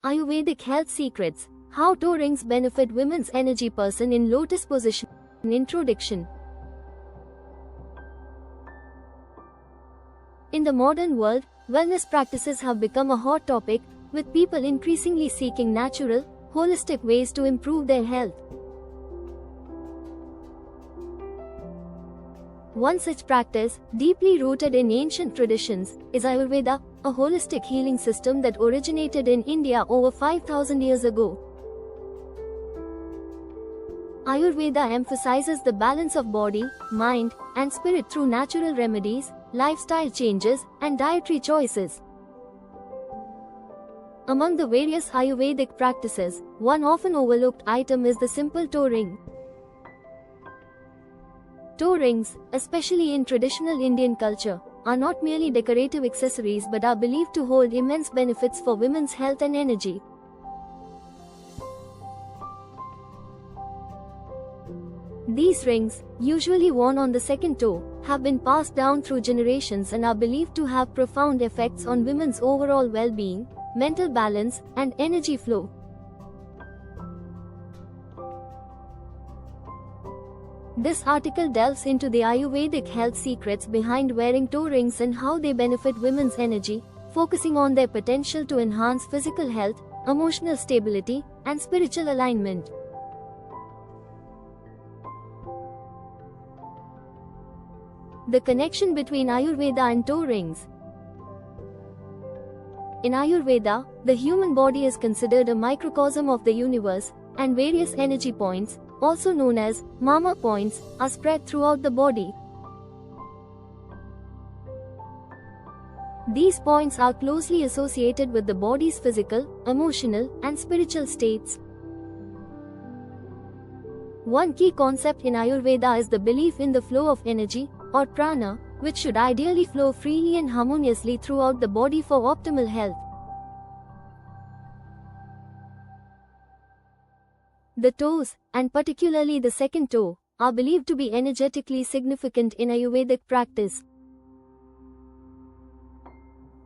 Ayurvedic Health Secrets: How Toe Rings Benefit Women's Energy. Person in Lotus Position. Introduction. In the modern world, wellness practices have become a hot topic, with people increasingly seeking natural, holistic ways to improve their health. One such practice, deeply rooted in ancient traditions, is Ayurveda, a holistic healing system that originated in India over 5,000 years ago. Ayurveda emphasizes the balance of body, mind, and spirit through natural remedies, lifestyle changes, and dietary choices. Among the various Ayurvedic practices, one often overlooked item is the simple toe ring. Toe rings, especially in traditional Indian culture, are not merely decorative accessories but are believed to hold immense benefits for women's health and energy. These rings, usually worn on the second toe, have been passed down through generations and are believed to have profound effects on women's overall well-being, mental balance, and energy flow. This article delves into the Ayurvedic health secrets behind wearing toe rings and how they benefit women's energy, focusing on their potential to enhance physical health, emotional stability, and spiritual alignment. The connection between Ayurveda and toe rings. In Ayurveda, the human body is considered a microcosm of the universe, and various energy points, also known as mama points, are spread throughout the body. These points are closely associated with the body's physical, emotional, and spiritual states. One key concept in Ayurveda is the belief in the flow of energy, or prana, which should ideally flow freely and harmoniously throughout the body for optimal health. The toes, and particularly the second toe, are believed to be energetically significant in Ayurvedic practice.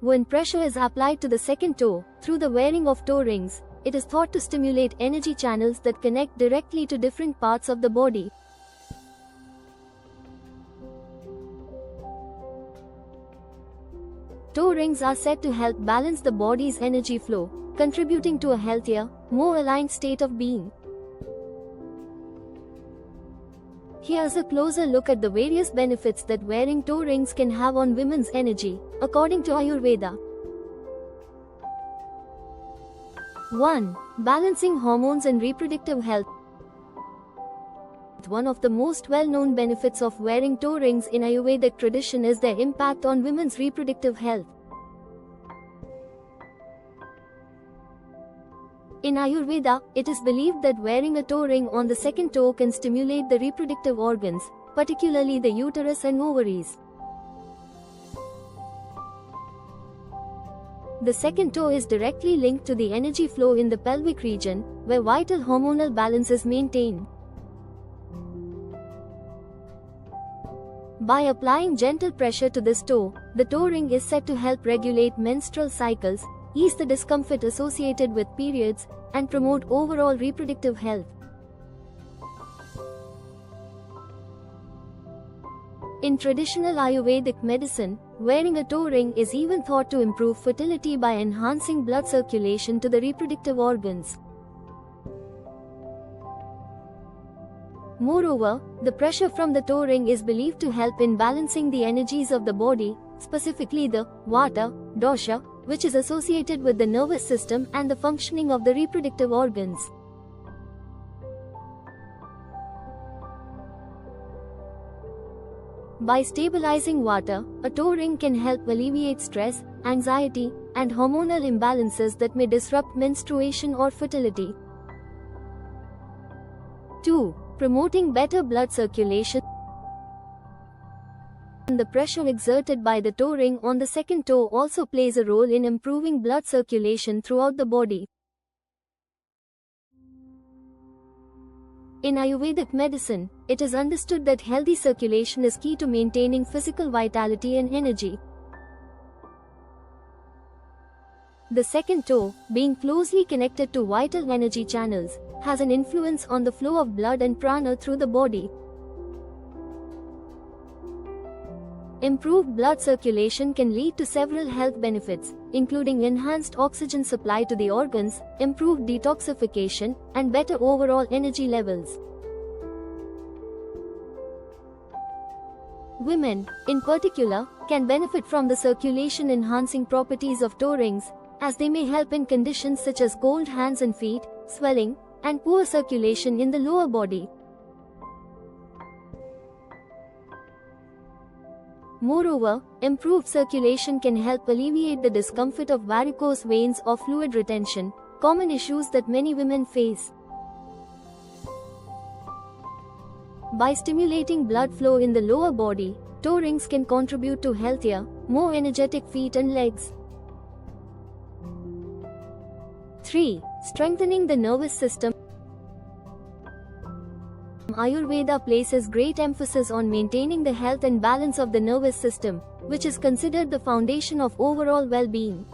When pressure is applied to the second toe, through the wearing of toe rings, it is thought to stimulate energy channels that connect directly to different parts of the body. Toe rings are said to help balance the body's energy flow, contributing to a healthier, more aligned state of being. Here's a closer look at the various benefits that wearing toe rings can have on women's energy, according to Ayurveda. 1. Balancing hormones and reproductive health. One of the most well-known benefits of wearing toe rings in Ayurvedic tradition is their impact on women's reproductive health. In Ayurveda, it is believed that wearing a toe ring on the second toe can stimulate the reproductive organs, particularly the uterus and ovaries. The second toe is directly linked to the energy flow in the pelvic region, where vital hormonal balance is maintained. By applying gentle pressure to this toe, the toe ring is said to help regulate menstrual cycles, ease the discomfort associated with periods, and promote overall reproductive health. In traditional Ayurvedic medicine, wearing a toe ring is even thought to improve fertility by enhancing blood circulation to the reproductive organs. Moreover, the pressure from the toe ring is believed to help in balancing the energies of the body, specifically the Vata, Dosha, which is associated with the nervous system and the functioning of the reproductive organs. By stabilizing Vata, a toe ring can help alleviate stress, anxiety, and hormonal imbalances that may disrupt menstruation or fertility. 2. Promoting better blood circulation. The pressure exerted by the toe ring on the second toe also plays a role in improving blood circulation throughout the body. In Ayurvedic medicine, it is understood that healthy circulation is key to maintaining physical vitality and energy. The second toe, being closely connected to vital energy channels, has an influence on the flow of blood and prana through the body. Improved blood circulation can lead to several health benefits, including enhanced oxygen supply to the organs, improved detoxification, and better overall energy levels. Women, in particular, can benefit from the circulation-enhancing properties of toe rings, as they may help in conditions such as cold hands and feet, swelling, and poor circulation in the lower body. Moreover, improved circulation can help alleviate the discomfort of varicose veins or fluid retention, common issues that many women face. By stimulating blood flow in the lower body, toe rings can contribute to healthier, more energetic feet and legs. 3. Strengthening the nervous system. Ayurveda places great emphasis on maintaining the health and balance of the nervous system, which is considered the foundation of overall well-being.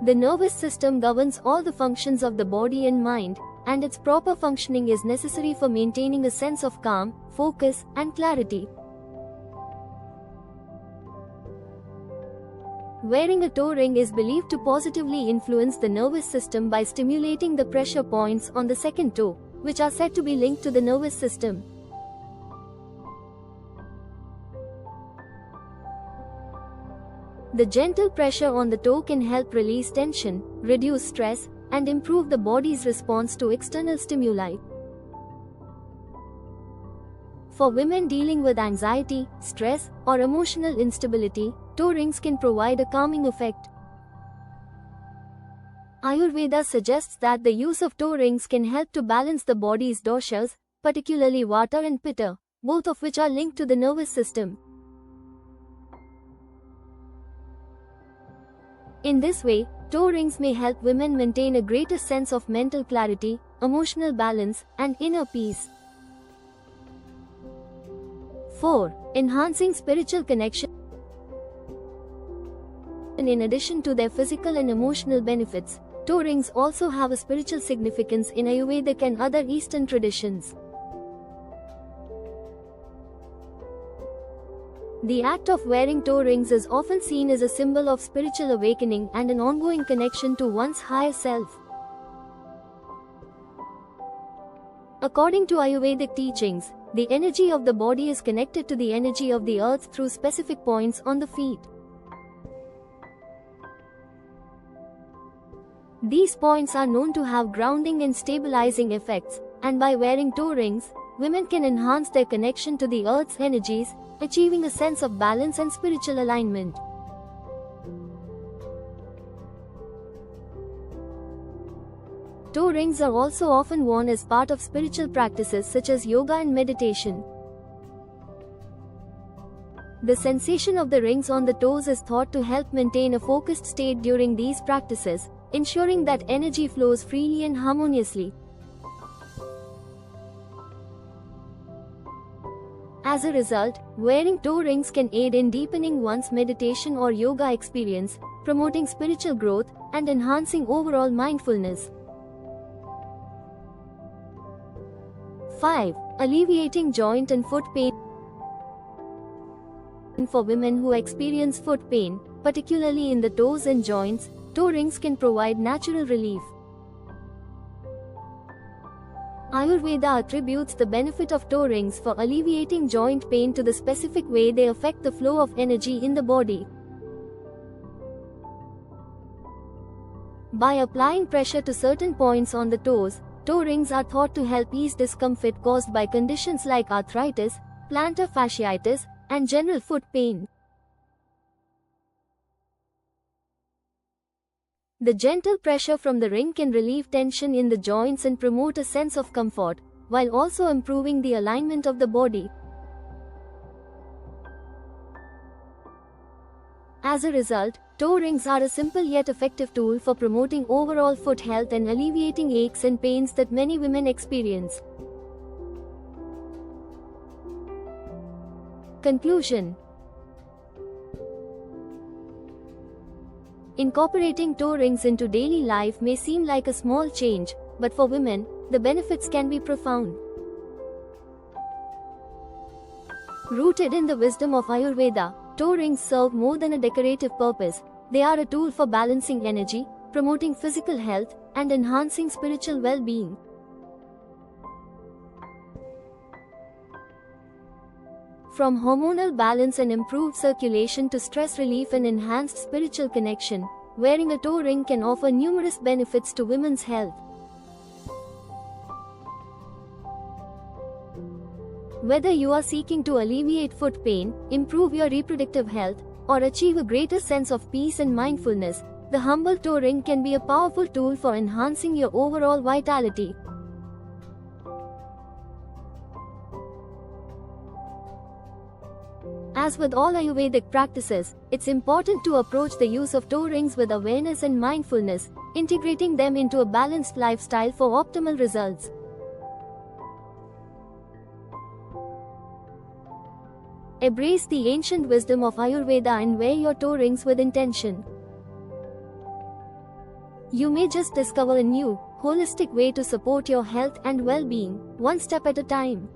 The nervous system governs all the functions of the body and mind, and its proper functioning is necessary for maintaining a sense of calm, focus, and clarity. Wearing a toe ring is believed to positively influence the nervous system by stimulating the pressure points on the second toe, which are said to be linked to the nervous system. The gentle pressure on the toe can help release tension, reduce stress, and improve the body's response to external stimuli. For women dealing with anxiety, stress, or emotional instability, toe rings can provide a calming effect. Ayurveda suggests that the use of toe rings can help to balance the body's doshas, particularly Vata and Pitta, both of which are linked to the nervous system. In this way, toe rings may help women maintain a greater sense of mental clarity, emotional balance, and inner peace. 4. Enhancing spiritual connection. In addition to their physical and emotional benefits, toe rings also have a spiritual significance in Ayurvedic and other Eastern traditions. The act of wearing toe rings is often seen as a symbol of spiritual awakening and an ongoing connection to one's higher self. According to Ayurvedic teachings, the energy of the body is connected to the energy of the earth through specific points on the feet. These points are known to have grounding and stabilizing effects, and by wearing toe rings, women can enhance their connection to the earth's energies, achieving a sense of balance and spiritual alignment. Toe rings are also often worn as part of spiritual practices such as yoga and meditation. The sensation of the rings on the toes is thought to help maintain a focused state during these practices, ensuring that energy flows freely and harmoniously. As a result, wearing toe rings can aid in deepening one's meditation or yoga experience, promoting spiritual growth, and enhancing overall mindfulness. 5. Alleviating joint and foot pain. For women who experience foot pain, particularly in the toes and joints, toe rings can provide natural relief. Ayurveda attributes the benefit of toe rings for alleviating joint pain to the specific way they affect the flow of energy in the body. By applying pressure to certain points on the toes, toe rings are thought to help ease discomfort caused by conditions like arthritis, plantar fasciitis, and general foot pain. The gentle pressure from the ring can relieve tension in the joints and promote a sense of comfort, while also improving the alignment of the body. As a result, toe rings are a simple yet effective tool for promoting overall foot health and alleviating aches and pains that many women experience. Conclusion. Incorporating toe rings into daily life may seem like a small change, but for women, the benefits can be profound. Rooted in the wisdom of Ayurveda, toe rings serve more than a decorative purpose. They are a tool for balancing energy, promoting physical health, and enhancing spiritual well-being. From hormonal balance and improved circulation to stress relief and enhanced spiritual connection, wearing a toe ring can offer numerous benefits to women's health. Whether you are seeking to alleviate foot pain, improve your reproductive health, or achieve a greater sense of peace and mindfulness, the humble toe ring can be a powerful tool for enhancing your overall vitality. As with all Ayurvedic practices, it's important to approach the use of toe rings with awareness and mindfulness, integrating them into a balanced lifestyle for optimal results. Embrace the ancient wisdom of Ayurveda and wear your toe rings with intention. You may just discover a new, holistic way to support your health and well-being, one step at a time.